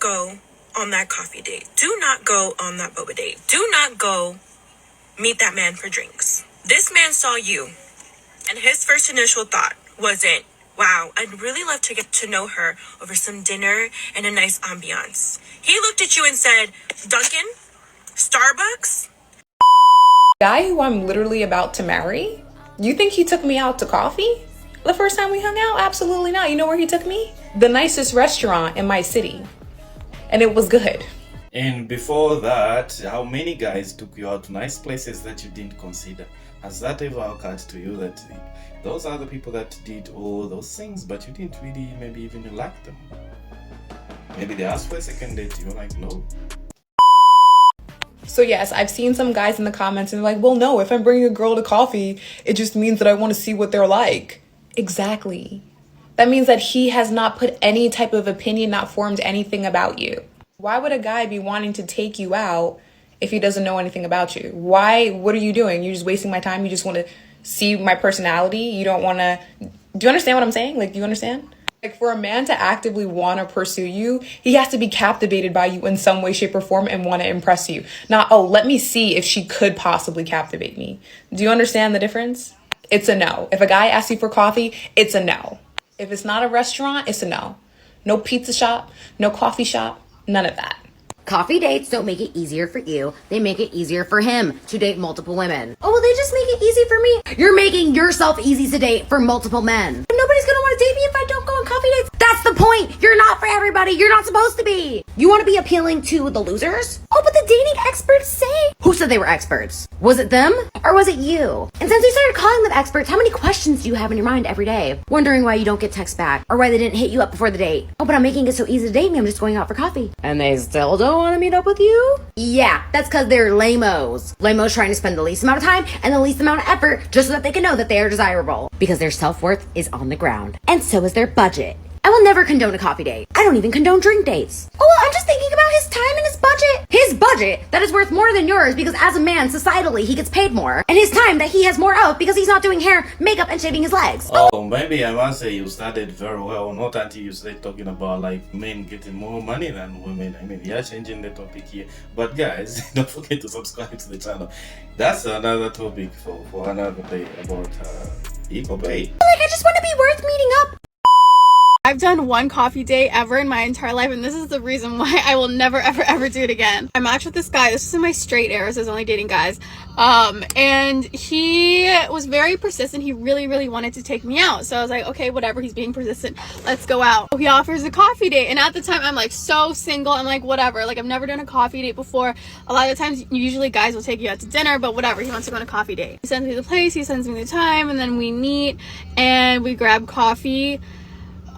go on that coffee date. Do not go on that boba date. Do not go meet that man for drinks. This man saw you, and his first initial thought wasn't, wow, I'd really love to get to know her over some dinner and a nice ambiance. He looked at you and said, Dunkin'? Starbucks? Guy who I'm literally about to marry? You think he took me out to coffee? The first time we hung out? Absolutely not. You know where he took me? The nicest restaurant in my city. And it was good. And before that, how many guys took you out to nice places that you didn't consider? Has that ever occurred to you that those are the people that did all those things, but you didn't really maybe even like them? Maybe they asked for a second date, you're like, no. So yes, I've seen some guys in the comments and they're like, well, no, if I'm bringing a girl to coffee, it just means that I want to see what they're like. Exactly. That means that he has not put any type of opinion, not formed anything about you. Why would a guy be wanting to take you out if he doesn't know anything about you? Why? What are you doing? You're just wasting my time. You just want to see my personality. You don't want to. Do you understand what I'm saying? Like, do you understand? Like, for a man to actively want to pursue you, he has to be captivated by you in some way, shape, or form and want to impress you. Not, oh, let me see if she could possibly captivate me. Do you understand the difference? It's a no. If a guy asks you for coffee, it's a no. If it's not a restaurant, it's a no. No pizza shop, no coffee shop, none of that. Coffee dates don't make it easier for you. They make it easier for him to date multiple women. Oh, well, they just make it easy for me. You're making yourself easy to date for multiple men. Nobody's gonna want to date me if I don't go on coffee dates. That's the point. You're not for everybody. You're not supposed to be. You want to be appealing to the losers? Oh, but the dating experts say. Who said they were experts? Was it them or was it you? And since you started calling them experts, how many questions do you have in your mind every day? Wondering why you don't get text back or why they didn't hit you up before the date. Oh, but I'm making it so easy to date me. I'm just going out for coffee. And they still don't want to meet up with you? Yeah, that's because they're lamos. Lamos trying to spend the least amount of time and the least amount of effort just so that they can know that they are desirable. Because their self-worth is on the ground. And so is their budget. I will never condone a coffee date. I don't even condone drink dates. Oh, well, I'm just thinking about his time and his budget. His budget that is worth more than yours because as a man, societally, he gets paid more. And his time that he has more of because he's not doing hair, makeup, and shaving his legs. Oh, maybe I must say you started very well, not until you started talking about like men getting more money than women. I mean, you're changing the topic here. But guys, don't forget to subscribe to the channel. That's another topic for another day about equal pay. Like, I just want to be worth meeting up. I've done one coffee date ever in my entire life, and this is the reason why I will never, ever do it again. I matched with this guy. This is in my straight era, so I was only dating guys. And he was very persistent. He really wanted to take me out. So I was like, okay, whatever. He's being persistent. Let's go out. He offers a coffee date. And at the time, I'm like so single. I'm like, whatever. Like, I've never done a coffee date before. A lot of times, usually guys will take you out to dinner, but whatever. He wants to go on a coffee date. He sends me the place. He sends me the time. And then we meet and we grab coffee.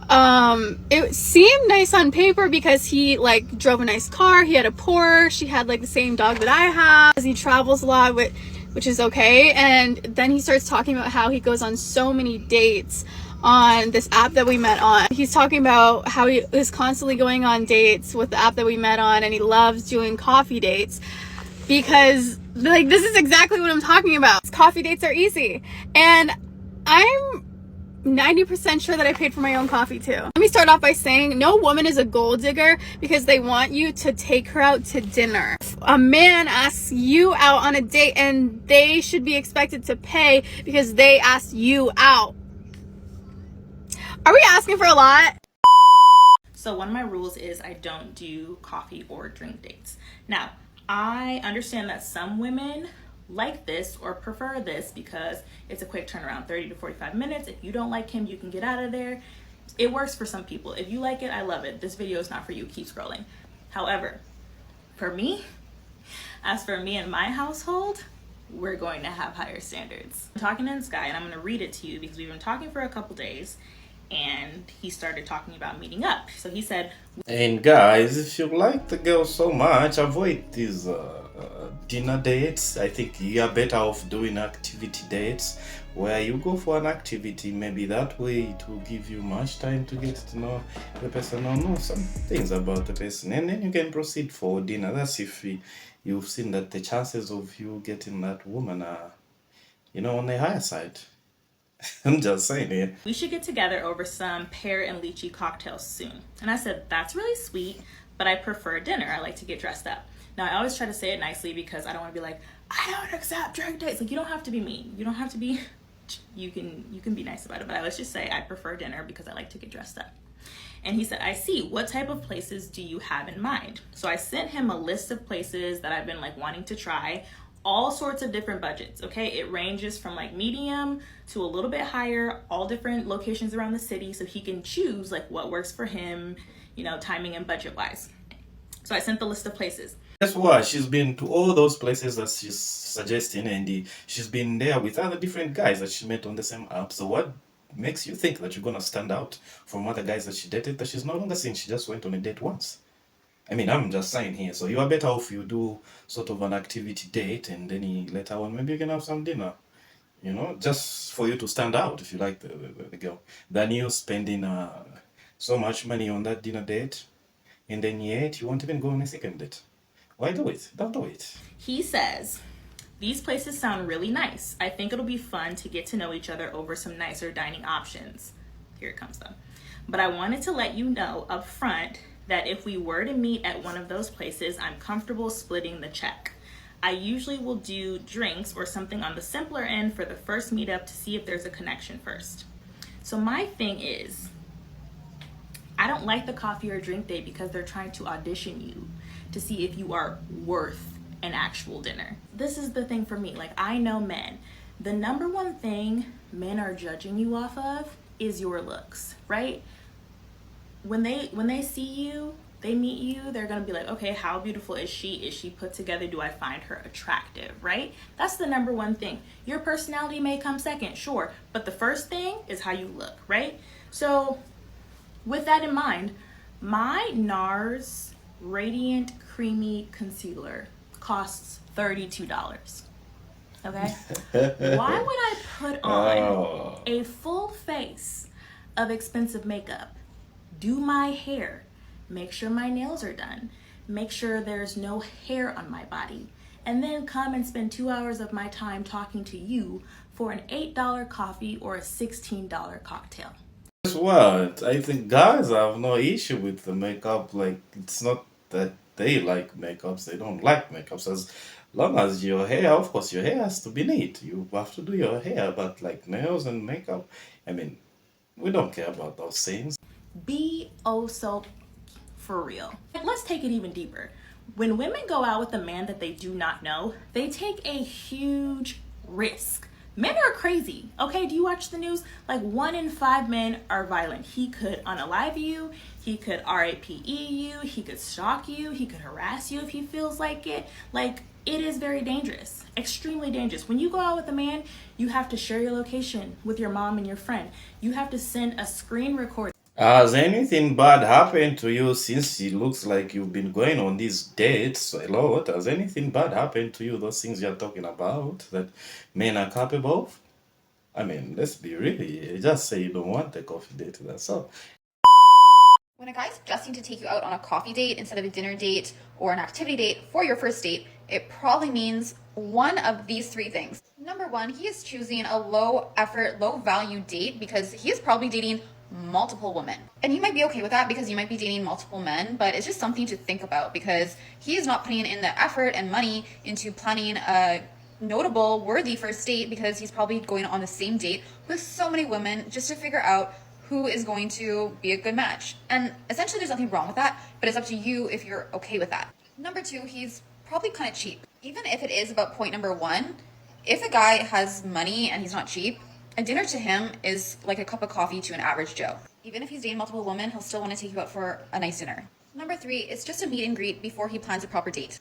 It seemed nice on paper because he like drove a nice car. He had a Porsche. He had like the same dog that I have. He travels a lot, which is okay. And then he starts talking about how he goes on so many dates on this app that we met on. He's talking about how he is constantly going on dates with the app that we met on, and he loves doing coffee dates because like this is exactly what I'm talking about. Coffee dates are easy, and I'm 90% sure that I paid for my own coffee too. Let me start off by saying no woman is a gold digger because they want you to take her out to dinner. If a man asks you out on a date and they should be expected to pay because they asked you out. Are we asking for a lot? So one of my rules is I don't do coffee or drink dates. Now, I understand that some women like this or prefer this because it's a quick turnaround, 30 to 45 minutes. If you don't like him, you can get out of there. It works for some people. If you like it, I love it. This video is not for you. Keep scrolling. However, for me, as for me and my household, we're going to have higher standards. I'm talking to this guy and I'm going to read it to you because we've been talking for a couple days and he started talking about meeting up. So he said, and guys, if you like the girl so much, avoid these dinner dates. I think you are better off doing activity dates where you go for an activity. Maybe that way it will give you much time to get to know the person or know some things about the person, and then you can proceed for dinner. That's if you've seen that the chances of you getting that woman are, on the higher side. I'm just saying here. We should get together over some pear and lychee cocktails soon. And I said, that's really sweet, but I prefer dinner. I like to get dressed up. Now, I always try to say it nicely because I don't want to be like, I don't accept drink dates. Like, you don't have to be mean. You don't have to be, you can be nice about it. But I let's just say I prefer dinner because I like to get dressed up. And he said, I see. What type of places do you have in mind? So I sent him a list of places that I've been like wanting to try, all sorts of different budgets, okay? It ranges from like medium to a little bit higher, all different locations around the city, so he can choose like what works for him, you know, timing and budget wise. So I sent the list of places. Guess what? She's been to all those places that she's suggesting, and she's been there with other different guys that she met on the same app. So what makes you think that you're gonna stand out from other guys that she dated that she's no longer seen? She just went on a date once. I mean, I'm just saying here. So you are better off you do sort of an activity date, and then later on maybe you can have some dinner. You know, just for you to stand out if you like the girl, than you spending so much money on that dinner date, and then yet you won't even go on a second date. Why do it? Don't do it. He says, these places sound really nice. I think it'll be fun to get to know each other over some nicer dining options. Here it comes though. But I wanted to let you know up front that if we were to meet at one of those places, I'm comfortable splitting the check. I usually will do drinks or something on the simpler end for the first meetup to see if there's a connection first. So my thing is, I don't like the coffee or drink date because they're trying to audition you to see if you are worth an actual dinner. This is the thing for me. Like, I know men. The number one thing men are judging you off of is your looks, right? When they see you, they meet you, they're gonna be like, okay, how beautiful is she? Is she put together? Do I find her attractive, right? That's the number one thing. Your personality may come second, sure, but the first thing is how you look, right? So with that in mind, my NARS Radiant Creamy Concealer costs $32. Okay? Why would I put on a full face of expensive makeup, do my hair, make sure my nails are done, make sure there's no hair on my body, and then come and spend 2 hours of my time talking to you for an $8 coffee or a $16 cocktail? Guess what? I think guys have no issue with the makeup. Like, it's not that they like makeups, they don't like makeups. As long as your hair, of course, your hair has to be neat. You have to do your hair, but like nails and makeup, I mean, we don't care about those things. Be oh so for real. Let's take it even deeper. When women go out with a man that they do not know, they take a huge risk. Men are crazy, okay? Do you watch the news? Like 1 in 5 men are violent. He could unalive you, he could RAPE you, he could stalk you, he could harass you if he feels like it. Like, it is very dangerous, extremely dangerous. When you go out with a man, you have to share your location with your mom and your friend. You have to send a screen record. Has anything bad happened to you since it looks like you've been going on these dates a lot? Has anything bad happened to you, those things you're talking about, that men are capable of? I mean, let's be really, just say you don't want a coffee date, that's all. When a guy's suggesting to take you out on a coffee date instead of a dinner date or an activity date for your first date, it probably means one of these 3 things. Number 1, he is choosing a low effort, low value date because he is probably dating multiple women. And you might be okay with that because you might be dating multiple men, but it's just something to think about because he is not putting in the effort and money into planning a notable, worthy first date because he's probably going on the same date with so many women just to figure out who is going to be a good match. And essentially there's nothing wrong with that, but it's up to you if you're okay with that. Number 2, he's probably kind of cheap. Even if it is about point number 1, if a guy has money and he's not cheap, a dinner to him is like a cup of coffee to an average Joe. Even if he's dating multiple women, he'll still want to take you out for a nice dinner. Number 3, it's just a meet and greet before he plans a proper date.